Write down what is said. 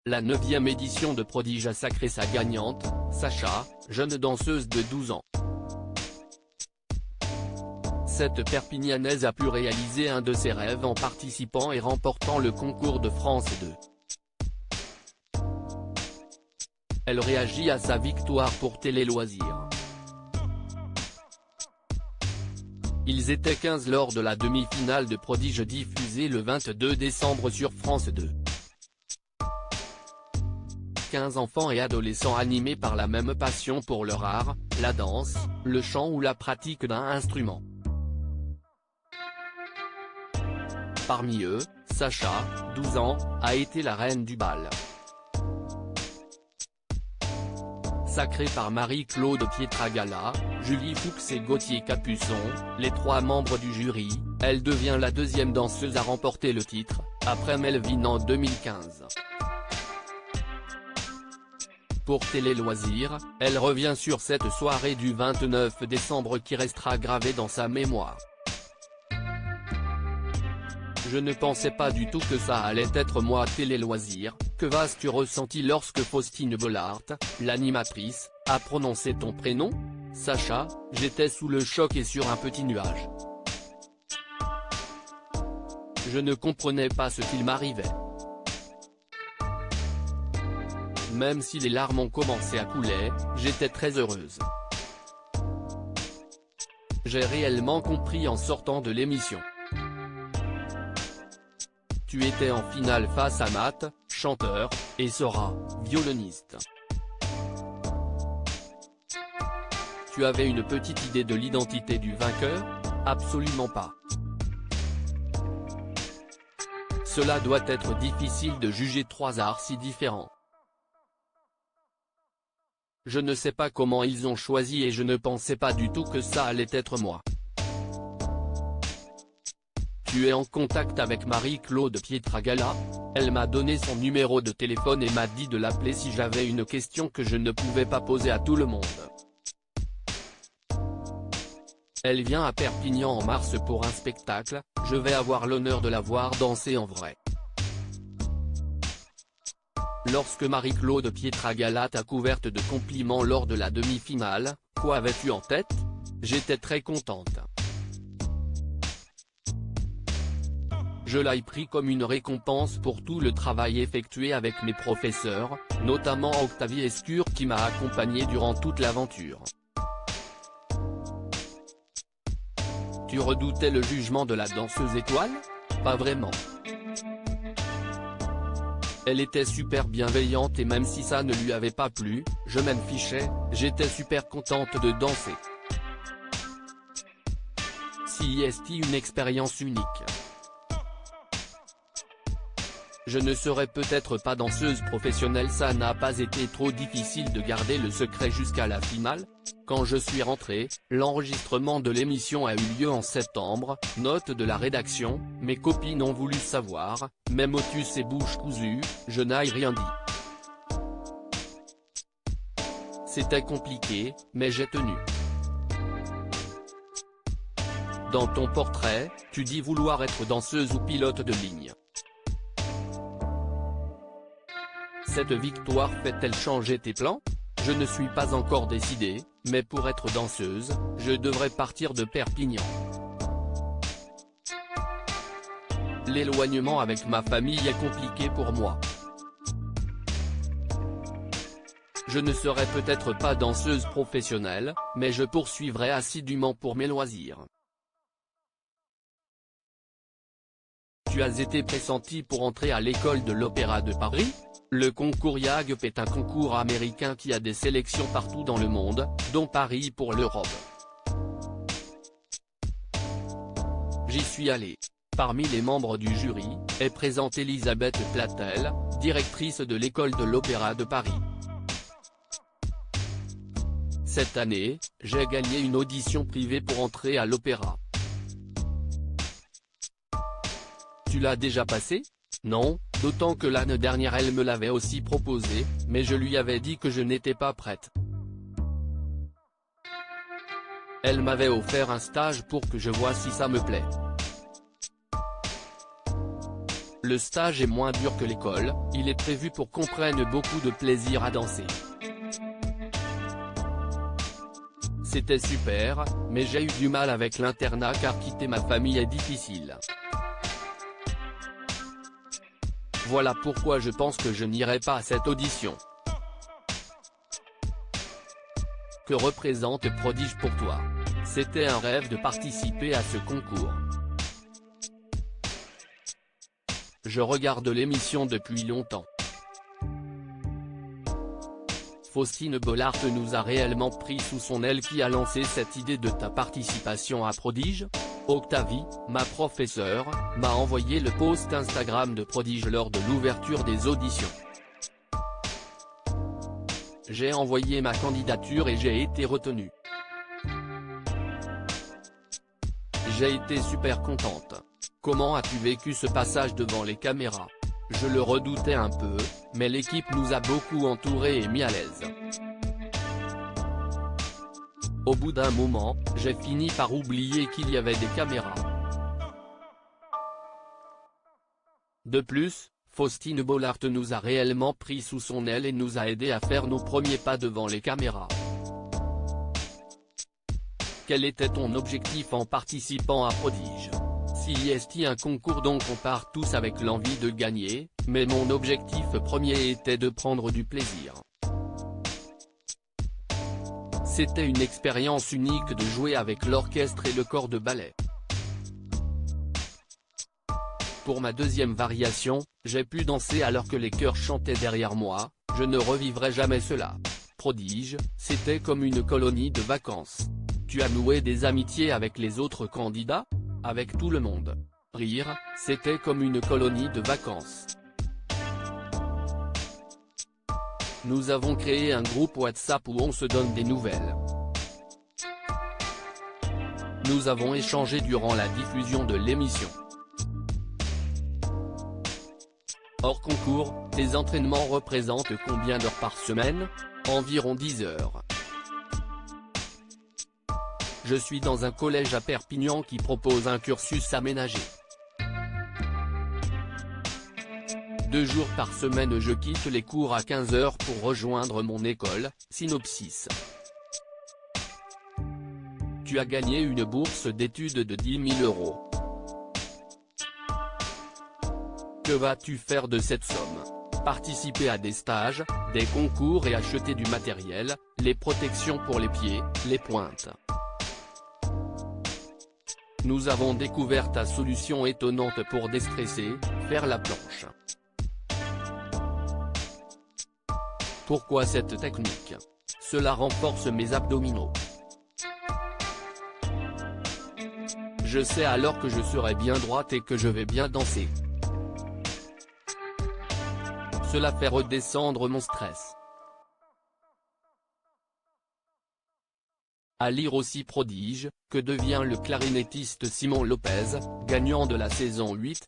La 9e édition de Prodige a sacré sa gagnante, Sacha, jeune danseuse de 12 ans. Cette Perpignanaise a pu réaliser un de ses rêves en participant et remportant le concours de France 2. Elle réagit à sa victoire pour Télé Loisirs. Ils étaient 15 lors de la demi-finale de Prodige diffusée le 22 décembre sur France 2. 15 enfants et adolescents animés par la même passion pour leur art, la danse, le chant ou la pratique d'un instrument. Parmi eux, Sacha, 12 ans, a été la reine du bal. Sacrée par Marie-Claude Pietragala, Julie Fuchs et Gauthier Capuçon, les 3 membres du jury, elle devient la 2e danseuse à remporter le titre, après Melvin en 2015. Pour Télé Loisirs, elle revient sur cette soirée du 29 décembre qui restera gravée dans sa mémoire. Je ne pensais pas du tout que ça allait être moi à Télé Loisirs. Que vas-tu ressenti lorsque Faustine Bollaert, l'animatrice, a prononcé ton prénom? Sacha, j'étais sous le choc et sur un petit nuage. Je ne comprenais pas ce qu'il m'arrivait. Même si les larmes ont commencé à couler, j'étais très heureuse. J'ai réellement compris en sortant de l'émission. Tu étais en finale face à Matt, chanteur, et Sora, violoniste. Tu avais une petite idée de l'identité du vainqueur? Absolument pas. Cela doit être difficile de juger 3 arts si différents. Je ne sais pas comment ils ont choisi et je ne pensais pas du tout que ça allait être moi. Tu es en contact avec Marie-Claude Pietragala? Elle m'a donné son numéro de téléphone et m'a dit de l'appeler si j'avais une question que je ne pouvais pas poser à tout le monde. Elle vient à Perpignan en mars pour un spectacle, je vais avoir l'honneur de la voir danser en vrai. Lorsque Marie-Claude Pietragala t'a couverte de compliments lors de la demi-finale, quoi avais-tu en tête? J'étais très contente. Je l'ai pris comme une récompense pour tout le travail effectué avec mes professeurs, notamment Octavie Escure qui m'a accompagné durant toute l'aventure. Tu redoutais le jugement de la danseuse étoile? Pas vraiment. Elle était super bienveillante et même si ça ne lui avait pas plu, je m'en fichais, j'étais super contente de danser. C'est une expérience unique. Je ne serai peut-être pas danseuse professionnelle, ça n'a pas été trop difficile de garder le secret jusqu'à la finale. Quand je suis rentré, l'enregistrement de l'émission a eu lieu en septembre, note de la rédaction, mes copines ont voulu savoir, mais motus et bouche cousue, je n'ai rien dit. C'était compliqué, mais j'ai tenu. Dans ton portrait, tu dis vouloir être danseuse ou pilote de ligne. Cette victoire fait-elle changer tes plans? Je ne suis pas encore décidée, mais pour être danseuse, je devrais partir de Perpignan. L'éloignement avec ma famille est compliqué pour moi. Je ne serai peut-être pas danseuse professionnelle, mais je poursuivrai assidûment pour mes loisirs. Tu as été pressentie pour entrer à l'école de l'Opéra de Paris? Le concours IAGP est un concours américain qui a des sélections partout dans le monde, dont Paris pour l'Europe. J'y suis allé. Parmi les membres du jury, est présente Elisabeth Platel, directrice de l'école de l'Opéra de Paris. Cette année, j'ai gagné une audition privée pour entrer à l'opéra. Tu l'as déjà passé? Non, d'autant que l'année dernière elle me l'avait aussi proposé, mais je lui avais dit que je n'étais pas prête. Elle m'avait offert un stage pour que je vois si ça me plaît. Le stage est moins dur que l'école, il est prévu pour qu'on prenne beaucoup de plaisir à danser. C'était super, mais j'ai eu du mal avec l'internat car quitter ma famille est difficile. Voilà pourquoi je pense que je n'irai pas à cette audition. Que représente Prodige pour toi? C'était un rêve de participer à ce concours. Je regarde l'émission depuis longtemps. Faustine Bollard nous a réellement pris sous son aile. Qui a lancé cette idée de ta participation à Prodige? Octavie, ma professeure, m'a envoyé le post Instagram de Prodige lors de l'ouverture des auditions. J'ai envoyé ma candidature et j'ai été retenu. J'ai été super contente. Comment as-tu vécu ce passage devant les caméras? Je le redoutais un peu, mais l'équipe nous a beaucoup entourés et mis à l'aise. Au bout d'un moment, j'ai fini par oublier qu'il y avait des caméras. De plus, Faustine Bollard nous a réellement pris sous son aile et nous a aidés à faire nos premiers pas devant les caméras. Quel était ton objectif en participant à Prodige? Si est un concours donc on part tous avec l'envie de gagner, mais mon objectif premier était de prendre du plaisir. C'était une expérience unique de jouer avec l'orchestre et le corps de ballet. Pour ma deuxième variation, j'ai pu danser alors que les chœurs chantaient derrière moi, je ne revivrai jamais cela. Prodige, c'était comme une colonie de vacances. Tu as noué des amitiés avec les autres candidats? Avec tout le monde. Rire, c'était comme une colonie de vacances. Nous avons créé un groupe WhatsApp où on se donne des nouvelles. Nous avons échangé durant la diffusion de l'émission. Hors concours, tes entraînements représentent combien d'heures par semaine? Environ 10 heures. Je suis dans un collège à Perpignan qui propose un cursus aménagé. 2 jours par semaine je quitte les cours à 15 h pour rejoindre mon école, Synopsis. Tu as gagné une bourse d'études de 10 000 €. Que vas-tu faire de cette somme? Participer à des stages, des concours et acheter du matériel, les protections pour les pieds, les pointes. Nous avons découvert ta solution étonnante pour déstresser, faire la planche. Pourquoi cette technique? Cela renforce mes abdominaux. Je sais alors que je serai bien droite et que je vais bien danser. Cela fait redescendre mon stress. À lire aussi Prodige, que devient le clarinettiste Simon Lopez, gagnant de la saison 8,